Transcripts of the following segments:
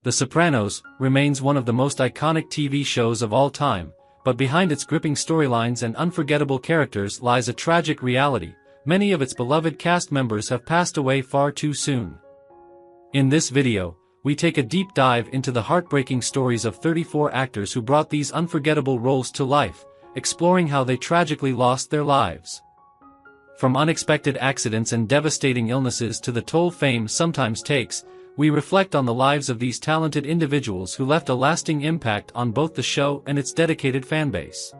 The Sopranos remains one of the most iconic TV shows of all time, but behind its gripping storylines and unforgettable characters lies a tragic reality. Many of its beloved cast members have passed away far too soon. In this video, we take a deep dive into the heartbreaking stories of 34 actors who brought these unforgettable roles to life, exploring how they tragically lost their lives. From unexpected accidents and devastating illnesses to the toll fame sometimes takes, we reflect on the lives of these talented individuals who left a lasting impact on both the show and its dedicated fanbase.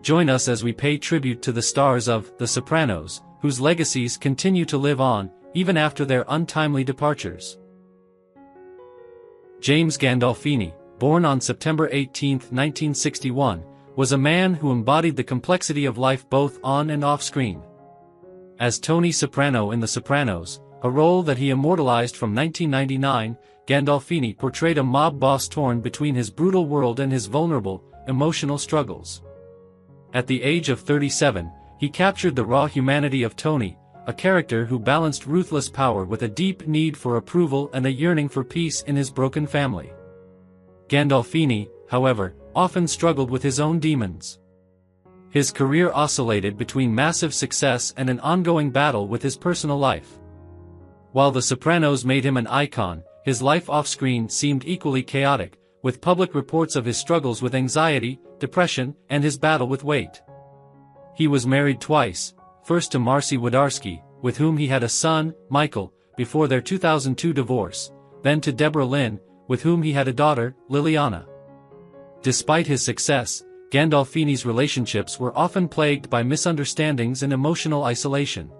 Join us as we pay tribute to the stars of The Sopranos, whose legacies continue to live on, even after their untimely departures. James Gandolfini, born on September 18, 1961, was a man who embodied the complexity of life both on and off screen. As Tony Soprano in The Sopranos, a role that he immortalized from 1999, Gandolfini portrayed a mob boss torn between his brutal world and his vulnerable, emotional struggles. At the age of 37, he captured the raw humanity of Tony, a character who balanced ruthless power with a deep need for approval and a yearning for peace in his broken family. Gandolfini, however, often struggled with his own demons. His career oscillated between massive success and an ongoing battle with his personal life. While The Sopranos made him an icon, his life off-screen seemed equally chaotic, with public reports of his struggles with anxiety, depression, and his battle with weight. He was married twice, first to Marcy Wodarski, with whom he had a son, Michael, before their 2002 divorce, then to Deborah Lynn, with whom he had a daughter, Liliana. Despite his success, Gandolfini's relationships were often plagued by misunderstandings and emotional isolation.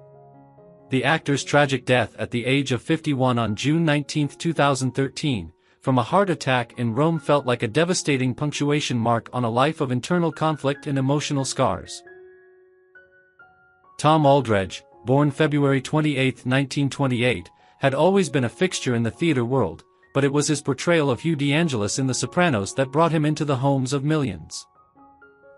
The actor's tragic death at the age of 51 on June 19, 2013, from a heart attack in Rome felt like a devastating punctuation mark on a life of internal conflict and emotional scars. Tom Aldrich, born February 28, 1928, had always been a fixture in the theater world, but it was his portrayal of Hugh DeAngelis in The Sopranos that brought him into the homes of millions.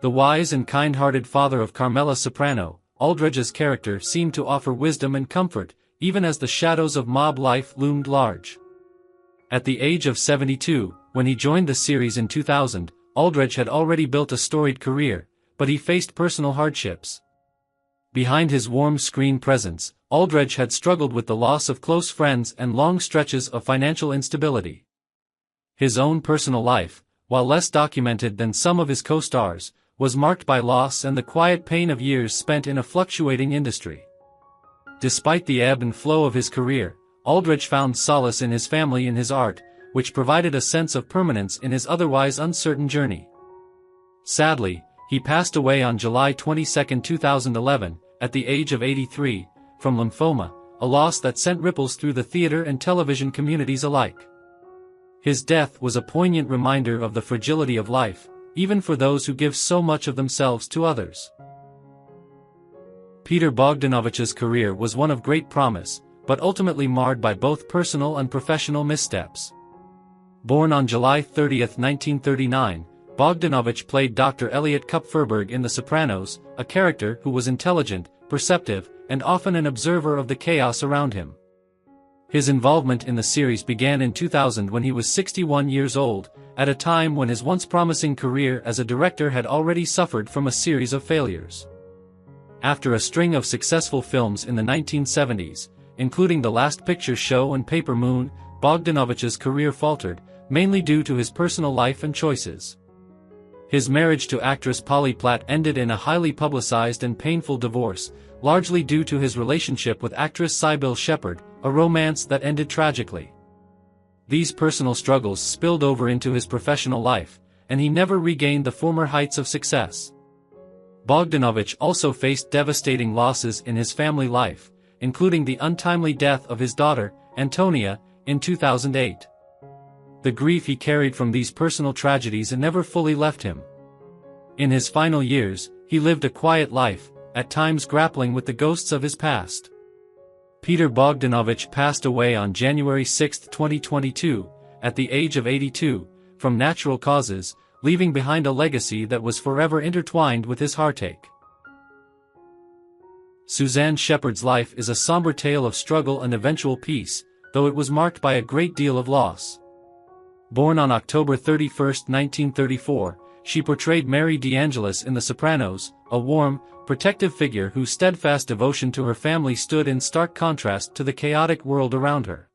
The wise and kind-hearted father of Carmela Soprano, Aldrich's character seemed to offer wisdom and comfort, even as the shadows of mob life loomed large. At the age of 72, when he joined the series in 2000, Aldrich had already built a storied career, but he faced personal hardships. Behind his warm screen presence, Aldrich had struggled with the loss of close friends and long stretches of financial instability. His own personal life, while less documented than some of his co-stars, was marked by loss and the quiet pain of years spent in a fluctuating industry. Despite the ebb and flow of his career, Aldrich found solace in his family and his art, which provided a sense of permanence in his otherwise uncertain journey. Sadly, he passed away on July 22, 2011, at the age of 83, from lymphoma, a loss that sent ripples through the theater and television communities alike. His death was a poignant reminder of the fragility of life, even for those who give so much of themselves to others. Peter Bogdanovich's career was one of great promise, but ultimately marred by both personal and professional missteps. Born on July 30, 1939, Bogdanovich played Dr. Elliot Kupferberg in The Sopranos, a character who was intelligent, perceptive, and often an observer of the chaos around him. His involvement in the series began in 2000 when he was 61 years old, at a time when his once promising career as a director had already suffered from a series of failures. After a string of successful films in the 1970s, including The Last Picture Show and Paper Moon, Bogdanovich's career faltered, mainly due to his personal life and choices. His marriage to actress Polly Platt ended in a highly publicized and painful divorce, largely due to his relationship with actress Sylvia Shepard, a romance that ended tragically. These personal struggles spilled over into his professional life, and he never regained the former heights of success. Bogdanovich also faced devastating losses in his family life, including the untimely death of his daughter, Antonia, in 2008. The grief he carried from these personal tragedies never fully left him. In his final years, he lived a quiet life, at times grappling with the ghosts of his past. Peter Bogdanovich passed away on January 6, 2022, at the age of 82, from natural causes, leaving behind a legacy that was forever intertwined with his heartache. Suzanne Shepard's life is a somber tale of struggle and eventual peace, though it was marked by a great deal of loss. Born on October 31, 1934, she portrayed Mary DeAngelis in The Sopranos, a warm, protective figure whose steadfast devotion to her family stood in stark contrast to the chaotic world around her.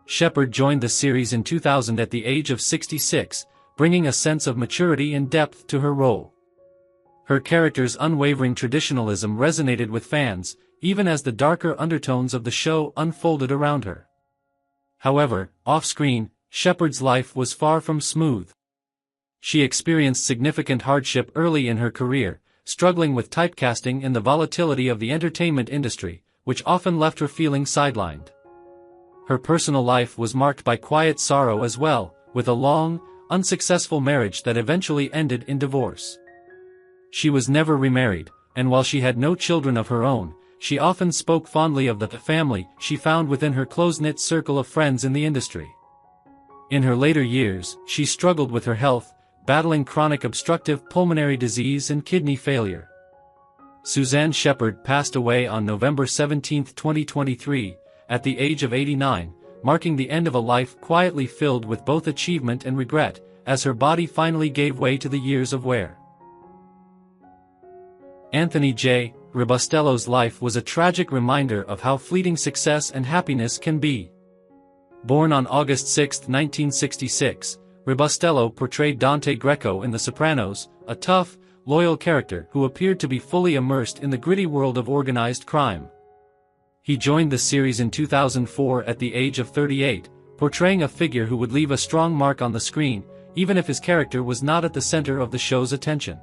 Shepard joined the series in 2000 at the age of 66, bringing a sense of maturity and depth to her role. Her character's unwavering traditionalism resonated with fans, even as the darker undertones of the show unfolded around her. However, off-screen, Shepard's life was far from smooth. She experienced significant hardship early in her career, struggling with typecasting and the volatility of the entertainment industry, which often left her feeling sidelined. Her personal life was marked by quiet sorrow as well, with a long, unsuccessful marriage that eventually ended in divorce. She was never remarried, and while she had no children of her own, she often spoke fondly of the family she found within her close-knit circle of friends in the industry. In her later years, she struggled with her health, battling chronic obstructive pulmonary disease and kidney failure. Suzanne Shepard passed away on November 17, 2023, at the age of 89, marking the end of a life quietly filled with both achievement and regret, as her body finally gave way to the years of wear. Anthony J. Rastello's life was a tragic reminder of how fleeting success and happiness can be. Born on August 6, 1966, Rastello portrayed Dante Greco in The Sopranos, a tough, loyal character who appeared to be fully immersed in the gritty world of organized crime. He joined the series in 2004 at the age of 38, portraying a figure who would leave a strong mark on the screen, even if his character was not at the center of the show's attention.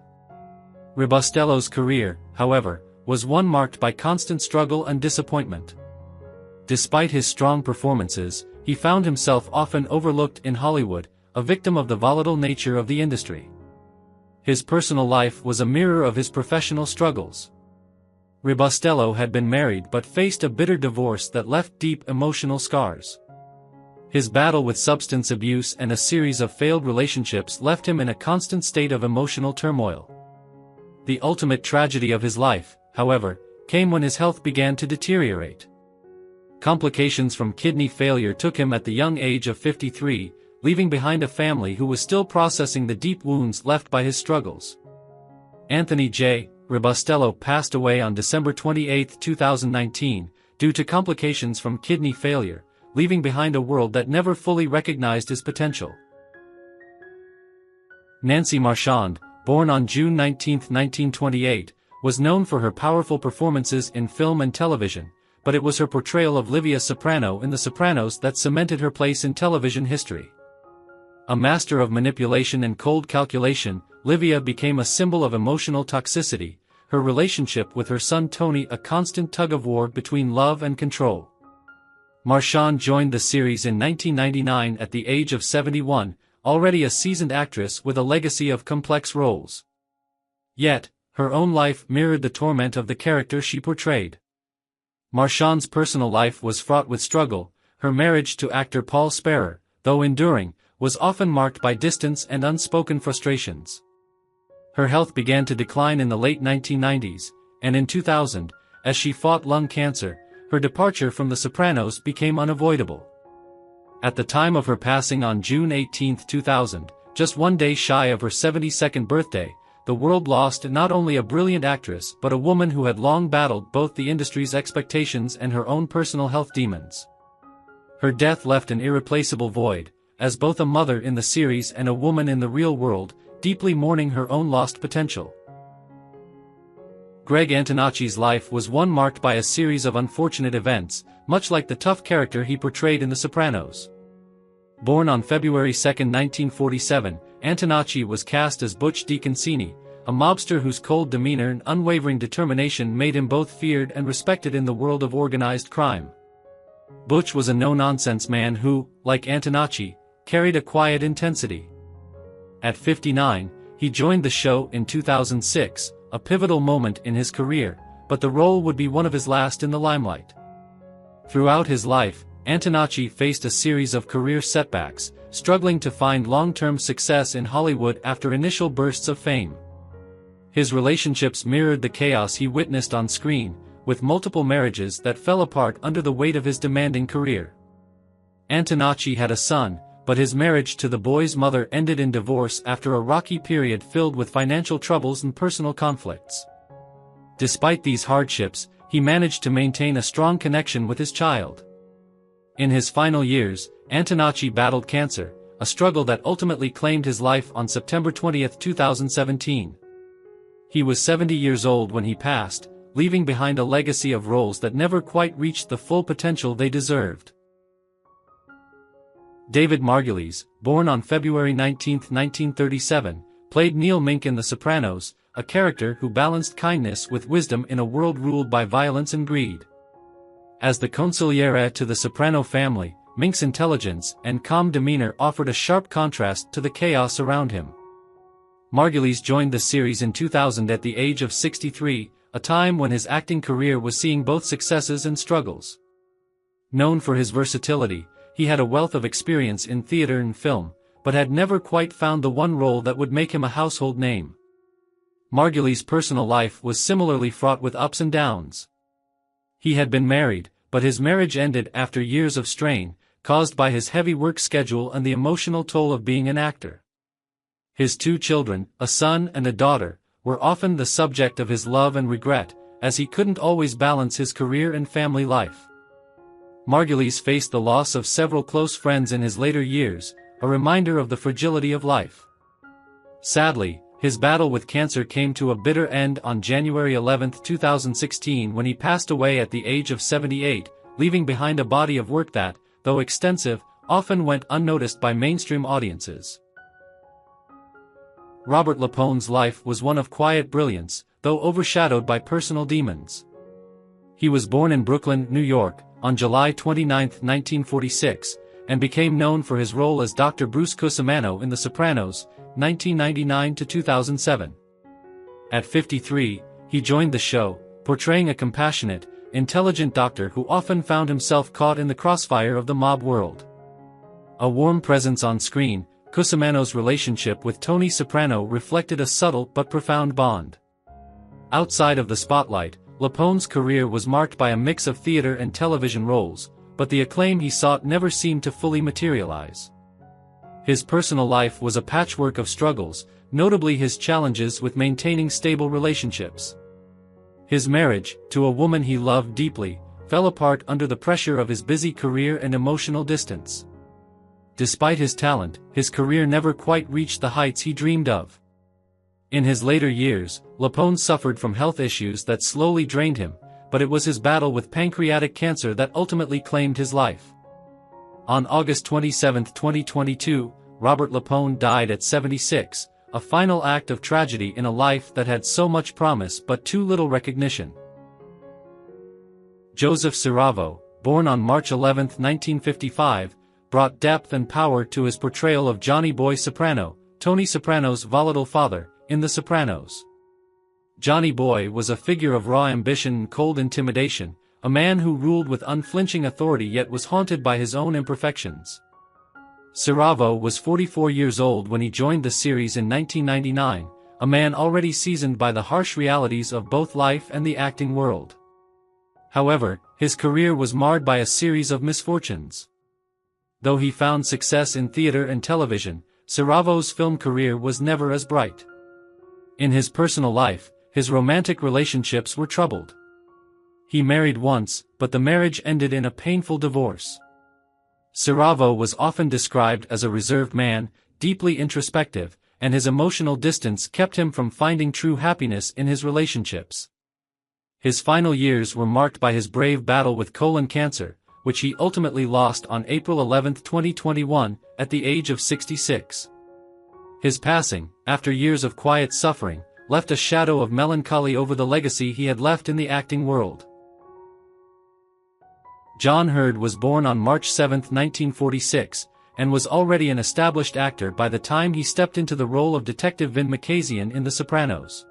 Rastello's career, however, was one marked by constant struggle and disappointment. Despite his strong performances, he found himself often overlooked in Hollywood, a victim of the volatile nature of the industry. His personal life was a mirror of his professional struggles. Rastello had been married but faced a bitter divorce that left deep emotional scars. His battle with substance abuse and a series of failed relationships left him in a constant state of emotional turmoil. The ultimate tragedy of his life, however, came when his health began to deteriorate. Complications from kidney failure took him at the young age of 53, leaving behind a family who was still processing the deep wounds left by his struggles. Anthony J. Rastello passed away on December 28, 2019, due to complications from kidney failure, leaving behind a world that never fully recognized his potential. Nancy Marshon, born on June 19, 1928, was known for her powerful performances in film and television, but it was her portrayal of Livia Soprano in The Sopranos that cemented her place in television history. A master of manipulation and cold calculation, Livia became a symbol of emotional toxicity, her relationship with her son Tony a constant tug-of-war between love and control. Marshon joined the series in 1999 at the age of 71, already a seasoned actress with a legacy of complex roles. Yet, her own life mirrored the torment of the character she portrayed. Marshon's personal life was fraught with struggle. Her marriage to actor Paul Sperrer, though enduring, was often marked by distance and unspoken frustrations. Her health began to decline in the late 1990s, and in 2000, as she fought lung cancer, her departure from The Sopranos became unavoidable. At the time of her passing on June 18, 2000, just one day shy of her 72nd birthday, the world lost not only a brilliant actress but a woman who had long battled both the industry's expectations and her own personal health demons. Her death left an irreplaceable void, as both a mother in the series and a woman in the real world, deeply mourning her own lost potential. Greg Antonacci's life was one marked by a series of unfortunate events, much like the tough character he portrayed in The Sopranos. Born on February 2, 1947, Antonacci was cast as Butch DeConcini, a mobster whose cold demeanor and unwavering determination made him both feared and respected in the world of organized crime. Butch was a no-nonsense man who, like Antonacci, carried a quiet intensity. At 59, he joined the show in 2006, a pivotal moment in his career, but the role would be one of his last in the limelight. Throughout his life, Antonacci faced a series of career setbacks, struggling to find long-term success in Hollywood after initial bursts of fame. His relationships mirrored the chaos he witnessed on screen, with multiple marriages that fell apart under the weight of his demanding career. Antonacci had a son, but his marriage to the boy's mother ended in divorce after a rocky period filled with financial troubles and personal conflicts. Despite these hardships, he managed to maintain a strong connection with his child. In his final years, Antonacci battled cancer, a struggle that ultimately claimed his life on September 20, 2017. He was 70 years old when he passed, leaving behind a legacy of roles that never quite reached the full potential they deserved. David Margolis, born on February 19, 1937, played Neil Mink in The Sopranos, a character who balanced kindness with wisdom in a world ruled by violence and greed. As the consigliere to the Soprano family, Mink's intelligence and calm demeanor offered a sharp contrast to the chaos around him. Margolis joined the series in 2000 at the age of 63, a time when his acting career was seeing both successes and struggles. Known for his versatility, he had a wealth of experience in theater and film, but had never quite found the one role that would make him a household name. Margolis' personal life was similarly fraught with ups and downs. He had been married, but his marriage ended after years of strain, caused by his heavy work schedule and the emotional toll of being an actor. His 2 children, a son and a daughter, were often the subject of his love and regret, as he couldn't always balance his career and family life. Margolis faced the loss of several close friends in his later years, a reminder of the fragility of life. Sadly, his battle with cancer came to a bitter end on January 11, 2016 when he passed away at the age of 78, leaving behind a body of work that, though extensive, often went unnoticed by mainstream audiences. Robert Lepone's life was one of quiet brilliance, though overshadowed by personal demons. He was born in Brooklyn, New York, on July 29, 1946, and became known for his role as Dr. Bruce Cusimano in The Sopranos, 1999 to 2007. At 53, he joined the show, portraying a compassionate, intelligent doctor who often found himself caught in the crossfire of the mob world. A warm presence on screen, Cusimano's relationship with Tony Soprano reflected a subtle but profound bond. Outside of the spotlight, Lepone's career was marked by a mix of theater and television roles, but the acclaim he sought never seemed to fully materialize. His personal life was a patchwork of struggles, notably his challenges with maintaining stable relationships. His marriage, to a woman he loved deeply, fell apart under the pressure of his busy career and emotional distance. Despite his talent, his career never quite reached the heights he dreamed of. In his later years, Lepone suffered from health issues that slowly drained him, but it was his battle with pancreatic cancer that ultimately claimed his life. On August 27, 2022, Robert Lepone died at 76, a final act of tragedy in a life that had so much promise but too little recognition. Joseph Siravo, born on March 11, 1955, brought depth and power to his portrayal of Johnny Boy Soprano, Tony Soprano's volatile father, in The Sopranos. Johnny Boy was a figure of raw ambition and cold intimidation, a man who ruled with unflinching authority yet was haunted by his own imperfections. Siravo was 44 years old when he joined the series in 1999, a man already seasoned by the harsh realities of both life and the acting world. However, his career was marred by a series of misfortunes. Though he found success in theater and television, Siravo's film career was never as bright. In his personal life, his romantic relationships were troubled. He married once, but the marriage ended in a painful divorce. Siravo was often described as a reserved man, deeply introspective, and his emotional distance kept him from finding true happiness in his relationships. His final years were marked by his brave battle with colon cancer, which he ultimately lost on April 11, 2021, at the age of 66. His passing, after years of quiet suffering, left a shadow of melancholy over the legacy he had left in the acting world. John Hurd was born on March 7, 1946, and was already an established actor by the time he stepped into the role of Detective Vin Makazian in The Sopranos.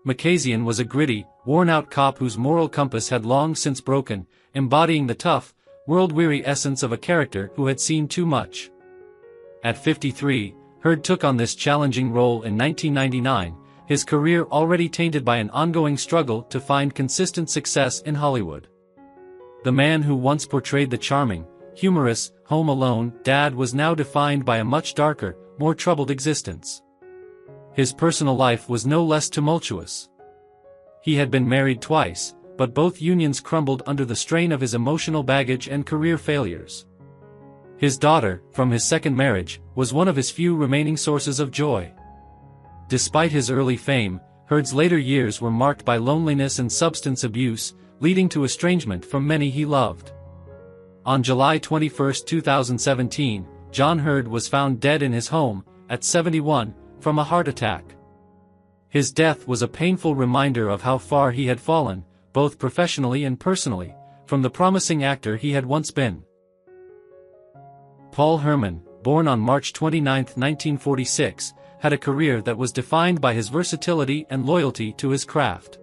Makazian was a gritty, worn-out cop whose moral compass had long since broken, embodying the tough, world-weary essence of a character who had seen too much. At 53, Hurd took on this challenging role in 1999, his career already tainted by an ongoing struggle to find consistent success in Hollywood. The man who once portrayed the charming, humorous, Home Alone, Dad was now defined by a much darker, more troubled existence. His personal life was no less tumultuous. He had been married twice, but both unions crumbled under the strain of his emotional baggage and career failures. His daughter, from his second marriage, was one of his few remaining sources of joy. Despite his early fame, Herd's later years were marked by loneliness and substance abuse, leading to estrangement from many he loved. On July 21, 2017, John Herd was found dead in his home, at 71, from a heart attack. His death was a painful reminder of how far he had fallen, both professionally and personally, from the promising actor he had once been. Paul Herman, born on March 29, 1946, had a career that was defined by his versatility and loyalty to his craft.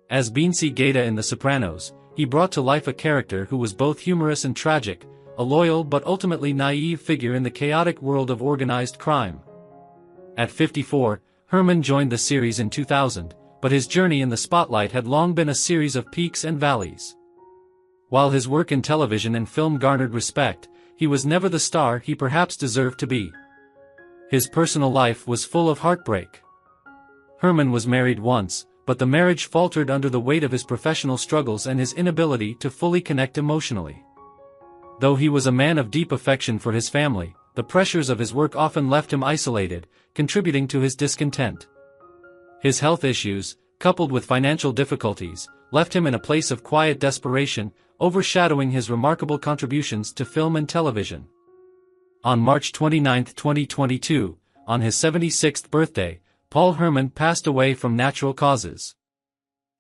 As Beansy Gaeta in The Sopranos, he brought to life a character who was both humorous and tragic, a loyal but ultimately naive figure in the chaotic world of organized crime. At 54, Herman joined the series in 2000, but his journey in the spotlight had long been a series of peaks and valleys. While his work in television and film garnered respect, he was never the star he perhaps deserved to be. His personal life was full of heartbreak. Herman was married once, but the marriage faltered under the weight of his professional struggles and his inability to fully connect emotionally. Though he was a man of deep affection for his family, the pressures of his work often left him isolated, contributing to his discontent. His health issues, coupled with financial difficulties, left him in a place of quiet desperation, overshadowing his remarkable contributions to film and television. On March 29, 2022, on his 76th birthday, Paul Herman passed away from natural causes.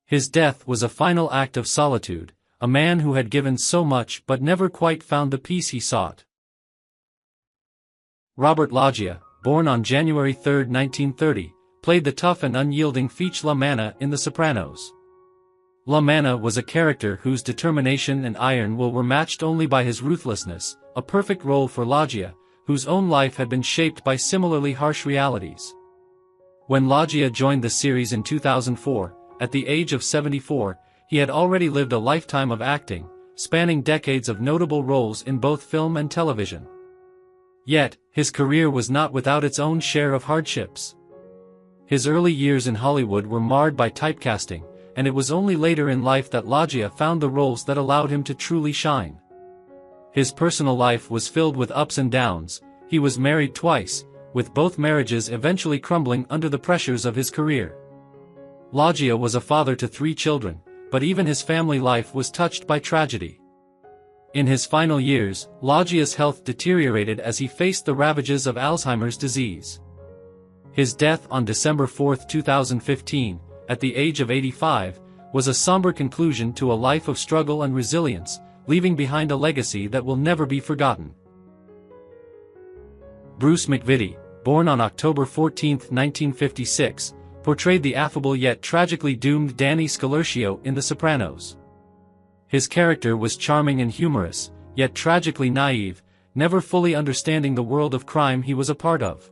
His death was a final act of solitude, a man who had given so much but never quite found the peace he sought. Robert Loggia, born on January 3, 1930, played the tough and unyielding Feech La Manna in The Sopranos. La Manna was a character whose determination and iron will were matched only by his ruthlessness, a perfect role for Loggia, whose own life had been shaped by similarly harsh realities. When Loggia joined the series in 2004, at the age of 74, he had already lived a lifetime of acting, spanning decades of notable roles in both film and television. Yet, his career was not without its own share of hardships. His early years in Hollywood were marred by typecasting, and it was only later in life that Loggia found the roles that allowed him to truly shine. His personal life was filled with ups and downs. He was married twice, with both marriages eventually crumbling under the pressures of his career. Loggia was a father to 3 children, but even his family life was touched by tragedy. In his final years, Loggia's health deteriorated as he faced the ravages of Alzheimer's disease. His death on December 4, 2015, at the age of 85, was a somber conclusion to a life of struggle and resilience, leaving behind a legacy that will never be forgotten. Bruce McVey, born on October 14, 1956, portrayed the affable yet tragically doomed Danny Scalercio in The Sopranos. His character was charming and humorous, yet tragically naive, never fully understanding the world of crime he was a part of.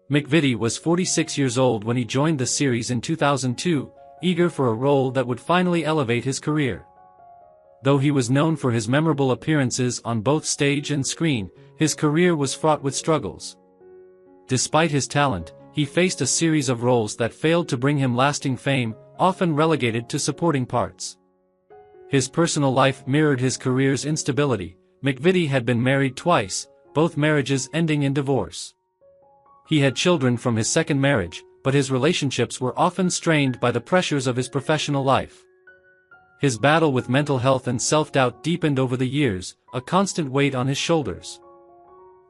McVey was 46 years old when he joined the series in 2002, eager for a role that would finally elevate his career. Though he was known for his memorable appearances on both stage and screen, his career was fraught with struggles. Despite his talent, he faced a series of roles that failed to bring him lasting fame, often relegated to supporting parts. His personal life mirrored his career's instability. McVey had been married twice, both marriages ending in divorce. He had children from his second marriage, but his relationships were often strained by the pressures of his professional life. His battle with mental health and self-doubt deepened over the years, a constant weight on his shoulders.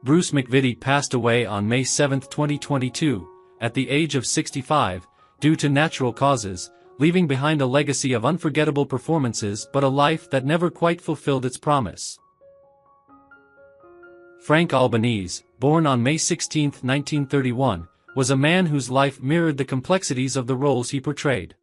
Bruce McVey passed away on May 7, 2022, at the age of 65, due to natural causes, leaving behind a legacy of unforgettable performances but a life that never quite fulfilled its promise. Frank Albanese, born on May 16, 1931, was a man whose life mirrored the complexities of the roles he portrayed.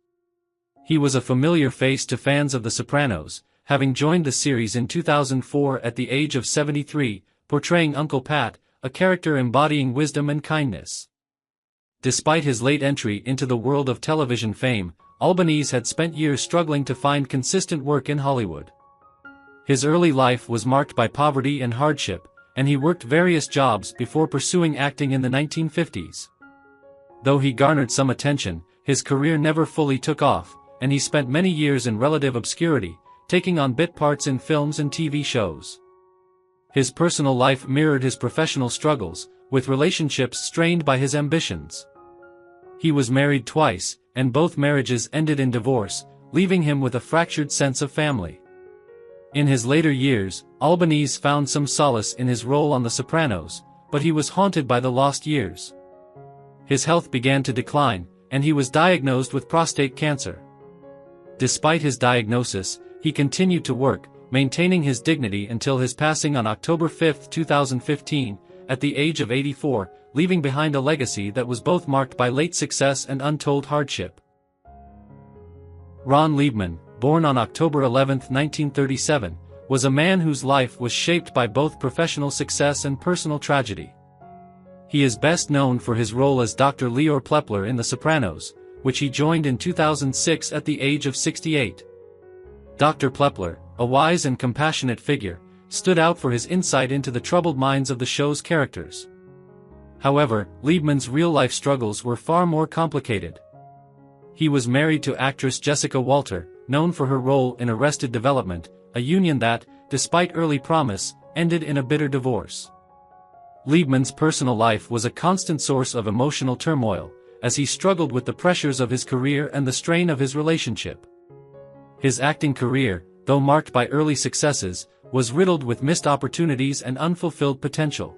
He was a familiar face to fans of The Sopranos, having joined the series in 2004 at the age of 73, portraying Uncle Pat, a character embodying wisdom and kindness. Despite his late entry into the world of television fame, Albanese had spent years struggling to find consistent work in Hollywood. His early life was marked by poverty and hardship, and he worked various jobs before pursuing acting in the 1950s. Though he garnered some attention, his career never fully took off, and he spent many years in relative obscurity, taking on bit parts in films and TV shows. His personal life mirrored his professional struggles, with relationships strained by his ambitions. He was married twice, and both marriages ended in divorce, leaving him with a fractured sense of family. In his later years, Albanese found some solace in his role on The Sopranos, but he was haunted by the lost years. His health began to decline, and he was diagnosed with prostate cancer. Despite his diagnosis, he continued to work, maintaining his dignity until his passing on October 5, 2015, at the age of 84, leaving behind a legacy that was both marked by late success and untold hardship. Ron Libman, born on October 11, 1937, was a man whose life was shaped by both professional success and personal tragedy. He is best known for his role as Dr. Leor Plepler in The Sopranos, which he joined in 2006 at the age of 68. Dr. Plepler, a wise and compassionate figure, stood out for his insight into the troubled minds of the show's characters. However, Libman's real-life struggles were far more complicated. He was married to actress Jessica Walter, known for her role in Arrested Development, a union that, despite early promise, ended in a bitter divorce. Libman's personal life was a constant source of emotional turmoil, as he struggled with the pressures of his career and the strain of his relationship. His acting career, though marked by early successes, was riddled with missed opportunities and unfulfilled potential.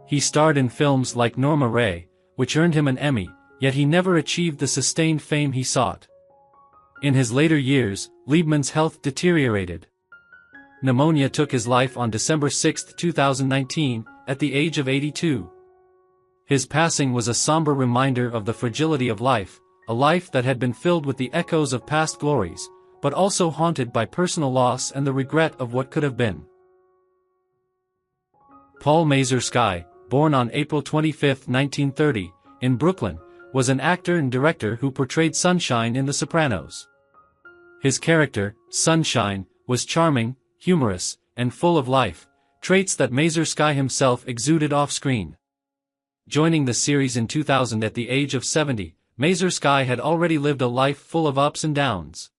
He starred in films like Norma Ray, which earned him an Emmy, yet he never achieved the sustained fame he sought. In his later years, Libman's health deteriorated. Pneumonia took his life on December 6, 2019, at the age of 82. His passing was a somber reminder of the fragility of life, a life that had been filled with the echoes of past glories, but also haunted by personal loss and the regret of what could have been. Paul Masersky, born on April 25, 1930, in Brooklyn, was an actor and director who portrayed Sunshine in The Sopranos. His character, Sunshine, was charming, humorous, and full of life, traits that Masersky himself exuded off-screen. Joining the series in 2000 at the age of 70, Masersky had already lived a life full of ups and downs.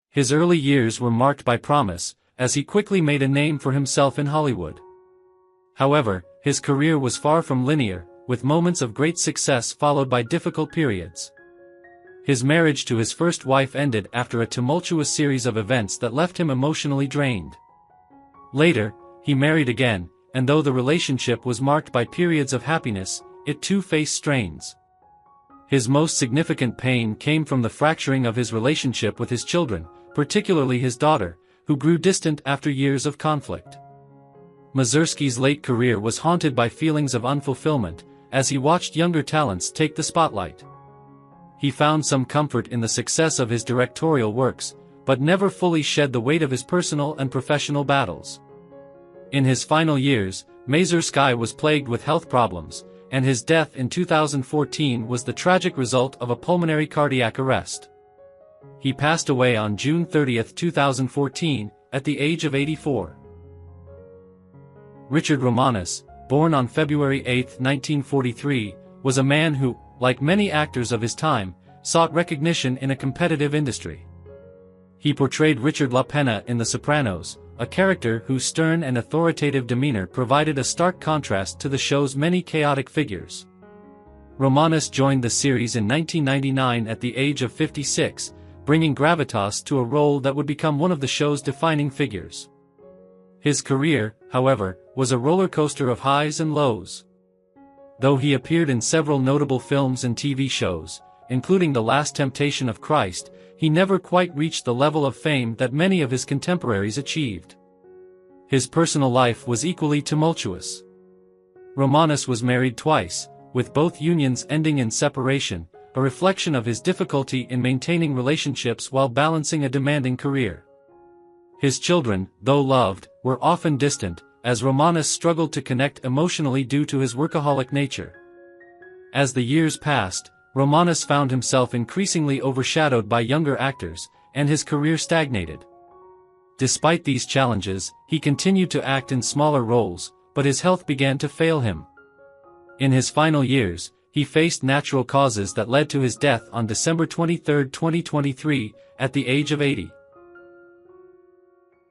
His early years were marked by promise, as he quickly made a name for himself in Hollywood. However, his career was far from linear, with moments of great success followed by difficult periods. His marriage to his first wife ended after a tumultuous series of events that left him emotionally drained. Later, he married again, and though the relationship was marked by periods of happiness, it too faced strains. His most significant pain came from the fracturing of his relationship with his children, particularly his daughter, who grew distant after years of conflict. Masersky's late career was haunted by feelings of unfulfillment, as he watched younger talents take the spotlight. He found some comfort in the success of his directorial works, but never fully shed the weight of his personal and professional battles. In his final years, Masersky was plagued with health problems, and his death in 2014 was the tragic result of a pulmonary cardiac arrest. He passed away on June 30, 2014, at the age of 84. Richard Romanus, born on February 8, 1943, was a man who, like many actors of his time, sought recognition in a competitive industry. He portrayed Richard La Pena in The Sopranos, a character whose stern and authoritative demeanor provided a stark contrast to the show's many chaotic figures. Romanus joined the series in 1999 at the age of 56, bringing gravitas to a role that would become one of the show's defining figures. His career, however, was a roller coaster of highs and lows. Though he appeared in several notable films and TV shows, including The Last Temptation of Christ, he never quite reached the level of fame that many of his contemporaries achieved. His personal life was equally tumultuous. Romanus was married twice, with both unions ending in separation, a reflection of his difficulty in maintaining relationships while balancing a demanding career. His children, though loved, were often distant, as Romanus struggled to connect emotionally due to his workaholic nature. As the years passed, Romanus found himself increasingly overshadowed by younger actors, and his career stagnated. Despite these challenges, he continued to act in smaller roles, but his health began to fail him. In his final years, he faced natural causes that led to his death on December 23, 2023, at the age of 80.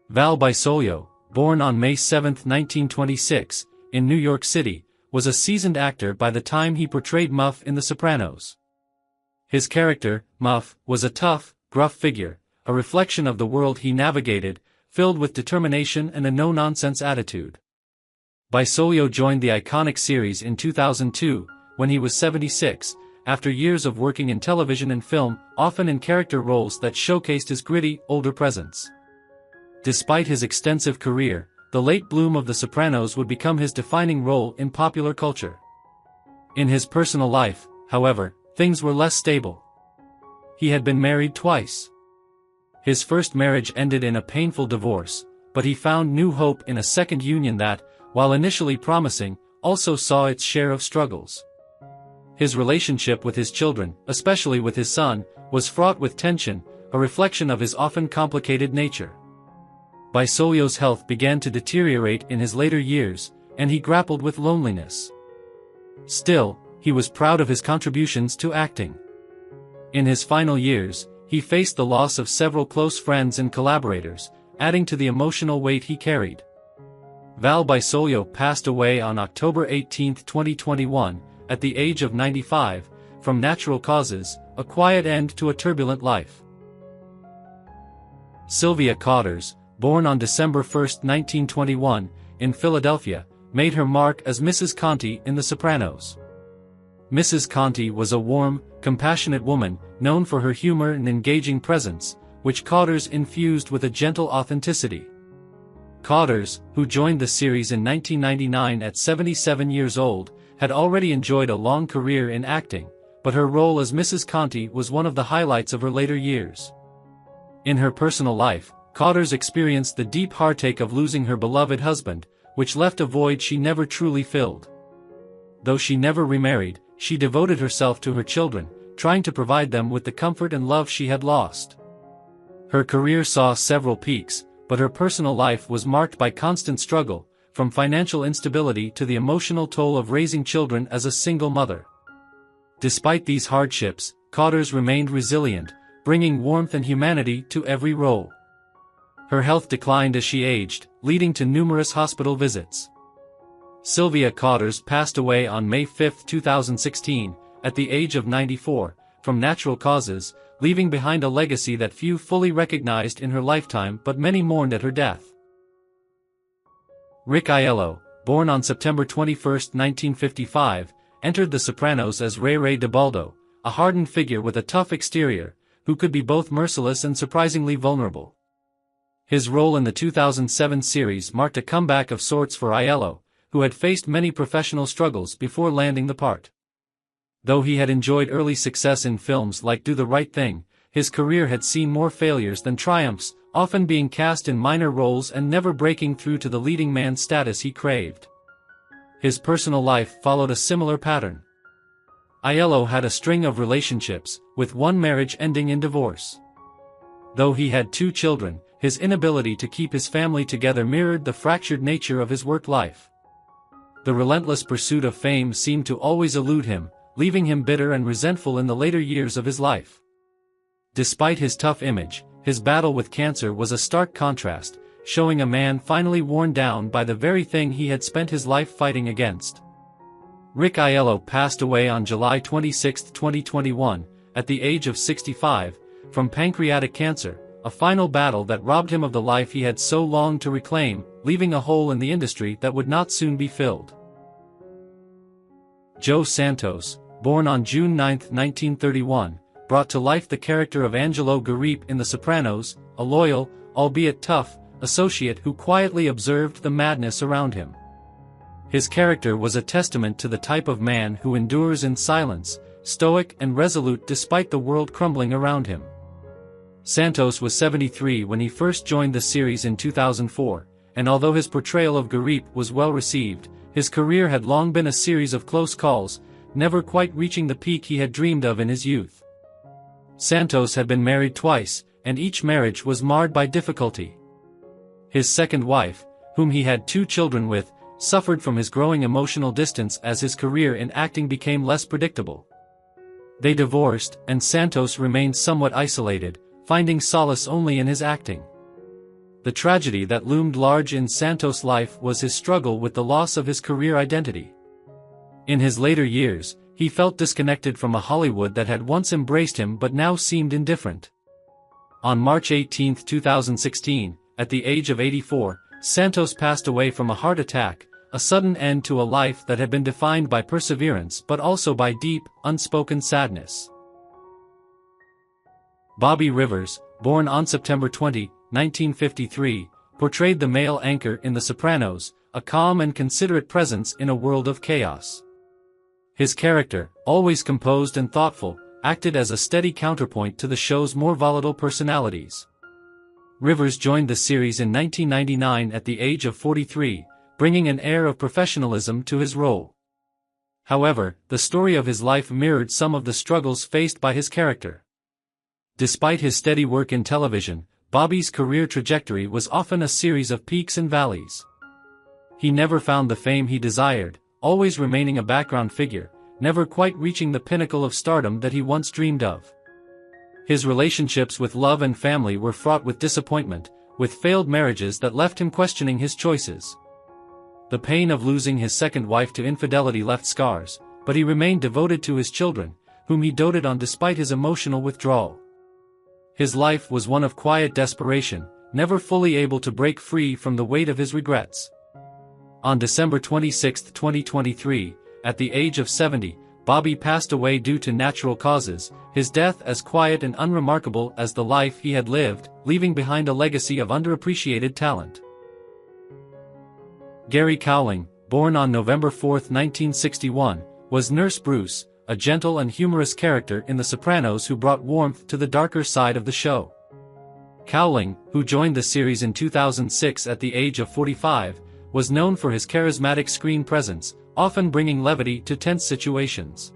Val Bolio, born on May 7, 1926, in New York City, was a seasoned actor by the time he portrayed Muff in The Sopranos. His character, Muff, was a tough, gruff figure, a reflection of the world he navigated, filled with determination and a no-nonsense attitude. Bolio joined the iconic series in 2002, when he was 76, after years of working in television and film, often in character roles that showcased his gritty, older presence. Despite his extensive career, the late Blum of The Sopranos would become his defining role in popular culture. In his personal life, however, things were less stable. He had been married twice. His first marriage ended in a painful divorce, but he found new hope in a second union that, while initially promising, also saw its share of struggles. His relationship with his children, especially with his son, was fraught with tension, a reflection of his often complicated nature. Bolio's health began to deteriorate in his later years, and he grappled with loneliness. Still, he was proud of his contributions to acting. In his final years, he faced the loss of several close friends and collaborators, adding to the emotional weight he carried. Val Bolio passed away on October 18, 2021, at the age of 95, from natural causes, a quiet end to a turbulent life. Sylvia Coates, born on December 1, 1921, in Philadelphia, made her mark as Mrs. Conti in The Sopranos. Mrs. Conti was a warm, compassionate woman, known for her humor and engaging presence, which Coates infused with a gentle authenticity. Coates, who joined the series in 1999 at 77 years old, had already enjoyed a long career in acting, but her role as Mrs. Conti was one of the highlights of her later years. In her personal life, Coates experienced the deep heartache of losing her beloved husband, which left a void she never truly filled. Though she never remarried, she devoted herself to her children, trying to provide them with the comfort and love she had lost. Her career saw several peaks, but her personal life was marked by constant struggle, from financial instability to the emotional toll of raising children as a single mother. Despite these hardships, Coates remained resilient, bringing warmth and humanity to every role. Her health declined as she aged, leading to numerous hospital visits. Sylvia Coates passed away on May 5, 2016, at the age of 94, from natural causes, leaving behind a legacy that few fully recognized in her lifetime but many mourned at her death. Iello, born on September 21, 1955, entered The Sopranos as Ray DeBaldo, a hardened figure with a tough exterior, who could be both merciless and surprisingly vulnerable. His role in the 2007 series marked a comeback of sorts for Iello, who had faced many professional struggles before landing the part. Though he had enjoyed early success in films like Do the Right Thing, his career had seen more failures than triumphs, often being cast in minor roles and never breaking through to the leading man status he craved. His personal life followed a similar pattern. Iello had a string of relationships, with one marriage ending in divorce. Though he had 2 children, his inability to keep his family together mirrored the fractured nature of his work life. The relentless pursuit of fame seemed to always elude him, leaving him bitter and resentful in the later years of his life. Despite his tough image, his battle with cancer was a stark contrast, showing a man finally worn down by the very thing he had spent his life fighting against. Iello passed away on July 26, 2021, at the age of 65, from pancreatic cancer, a final battle that robbed him of the life he had so longed to reclaim, leaving a hole in the industry that would not soon be filled. Joe Santos, born on June 9, 1931, brought to life the character of Angelo Garip in The Sopranos, a loyal, albeit tough, associate who quietly observed the madness around him. His character was a testament to the type of man who endures in silence, stoic and resolute despite the world crumbling around him. Santos was 73 when he first joined the series in 2004, and although his portrayal of Garip was well received, his career had long been a series of close calls, never quite reaching the peak he had dreamed of in his youth. Santos had been married twice, and each marriage was marred by difficulty. His second wife, whom he had 2 children with, suffered from his growing emotional distance as his career in acting became less predictable. They divorced, and Santos remained somewhat isolated, finding solace only in his acting. The tragedy that loomed large in Santos' life was his struggle with the loss of his career identity. In his later years, he felt disconnected from a Hollywood that had once embraced him but now seemed indifferent. On March 18, 2016, at the age of 84, Santos passed away from a heart attack, a sudden end to a life that had been defined by perseverance but also by deep, unspoken sadness. Bobby Rivers, born on September 20, 1953, portrayed the male anchor in The Sopranos, a calm and considerate presence in a world of chaos. His character, always composed and thoughtful, acted as a steady counterpoint to the show's more volatile personalities. Rivers joined the series in 1999 at the age of 43, bringing an air of professionalism to his role. However, the story of his life mirrored some of the struggles faced by his character. Despite his steady work in television, Bobby's career trajectory was often a series of peaks and valleys. He never found the fame he desired, always remaining a background figure, never quite reaching the pinnacle of stardom that he once dreamed of. His relationships with love and family were fraught with disappointment, with failed marriages that left him questioning his choices. The pain of losing his second wife to infidelity left scars, but he remained devoted to his children, whom he doted on despite his emotional withdrawal. His life was one of quiet desperation, never fully able to break free from the weight of his regrets. On December 26, 2023, at the age of 70, Bobby passed away due to natural causes, his death as quiet and unremarkable as the life he had lived, leaving behind a legacy of underappreciated talent. Gary Cowling, born on November 4, 1961, was Nurse Bruce, a gentle and humorous character in The Sopranos who brought warmth to the darker side of the show. Cowling, who joined the series in 2006 at the age of 45, was known for his charismatic screen presence, often bringing levity to tense situations.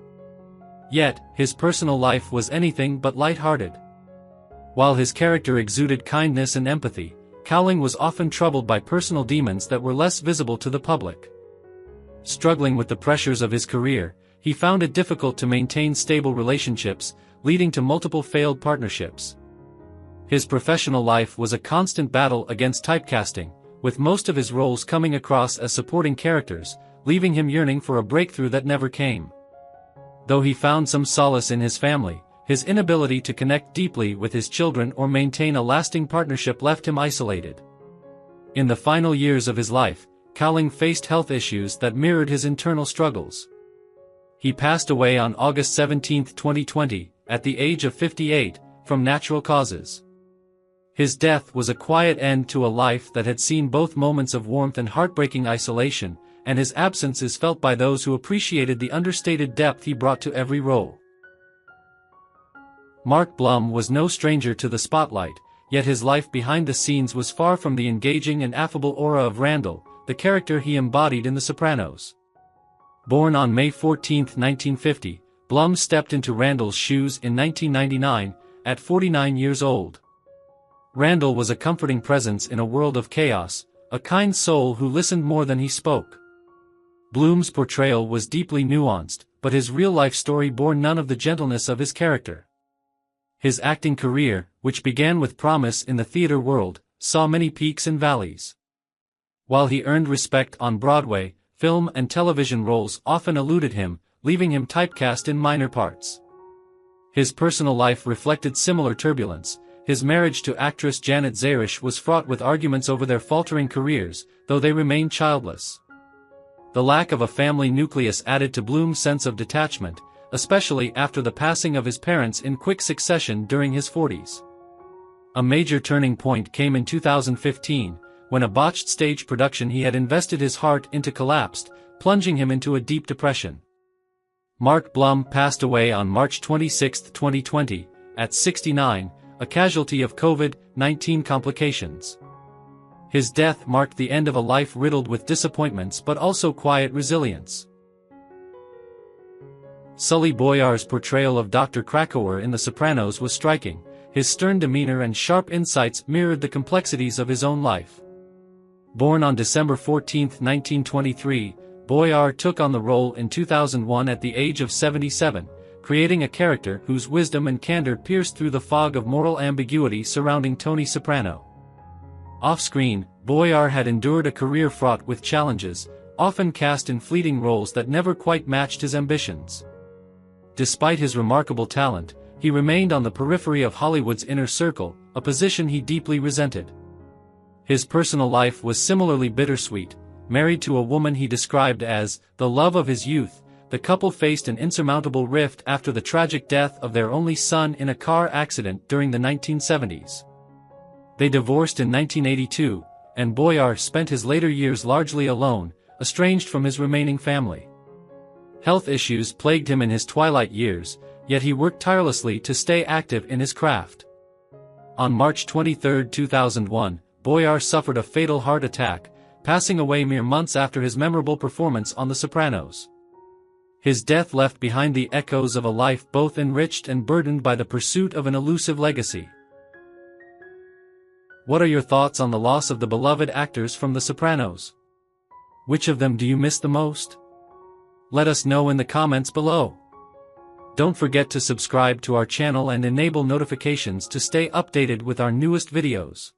Yet, his personal life was anything but light-hearted. While his character exuded kindness and empathy, Cowling was often troubled by personal demons that were less visible to the public. Struggling with the pressures of his career, he found it difficult to maintain stable relationships, leading to multiple failed partnerships. His professional life was a constant battle against typecasting, with most of his roles coming across as supporting characters, leaving him yearning for a breakthrough that never came. Though he found some solace in his family, his inability to connect deeply with his children or maintain a lasting partnership left him isolated. In the final years of his life, Cowling faced health issues that mirrored his internal struggles. He passed away on August 17, 2020, at the age of 58, from natural causes. His death was a quiet end to a life that had seen both moments of warmth and heartbreaking isolation, and his absence is felt by those who appreciated the understated depth he brought to every role. Mark Blum was no stranger to the spotlight, yet his life behind the scenes was far from the engaging and affable aura of Randall, the character he embodied in The Sopranos. Born on May 14, 1950, Blum stepped into Randall's shoes in 1999, at 49 years old. Randall was a comforting presence in a world of chaos, a kind soul who listened more than he spoke. Blum's portrayal was deeply nuanced, but his real-life story bore none of the gentleness of his character. His acting career, which began with promise in the theater world, saw many peaks and valleys. While he earned respect on Broadway, film and television roles often eluded him, leaving him typecast in minor parts. His personal life reflected similar turbulence. His marriage to actress Janet Zarish was fraught with arguments over their faltering careers, though they remained childless. The lack of a family nucleus added to Blum's sense of detachment, especially after the passing of his parents in quick succession during his 40s. A major turning point came in 2015, when a botched stage production he had invested his heart into collapsed, plunging him into a deep depression. Mark Blum passed away on March 26, 2020, at 69, a casualty of COVID-19 complications. His death marked the end of a life riddled with disappointments but also quiet resilience. Sully Boyar's portrayal of Dr. Krakauer in The Sopranos was striking. His stern demeanor and sharp insights mirrored the complexities of his own life. Born on December 14, 1923, Boyar took on the role in 2001 at the age of 77, creating a character whose wisdom and candor pierced through the fog of moral ambiguity surrounding Tony Soprano. Off-screen, Boyar had endured a career fraught with challenges, often cast in fleeting roles that never quite matched his ambitions. Despite his remarkable talent, he remained on the periphery of Hollywood's inner circle, a position he deeply resented. His personal life was similarly bittersweet. Married to a woman he described as the love of his youth, the couple faced an insurmountable rift after the tragic death of their only son in a car accident during the 1970s. They divorced in 1982, and Boyar spent his later years largely alone, estranged from his remaining family. Health issues plagued him in his twilight years, yet he worked tirelessly to stay active in his craft. On March 23, 2001, Boyar suffered a fatal heart attack, passing away mere months after his memorable performance on The Sopranos. His death left behind the echoes of a life both enriched and burdened by the pursuit of an elusive legacy. What are your thoughts on the loss of the beloved actors from The Sopranos? Which of them do you miss the most? Let us know in the comments below. Don't forget to subscribe to our channel and enable notifications to stay updated with our newest videos.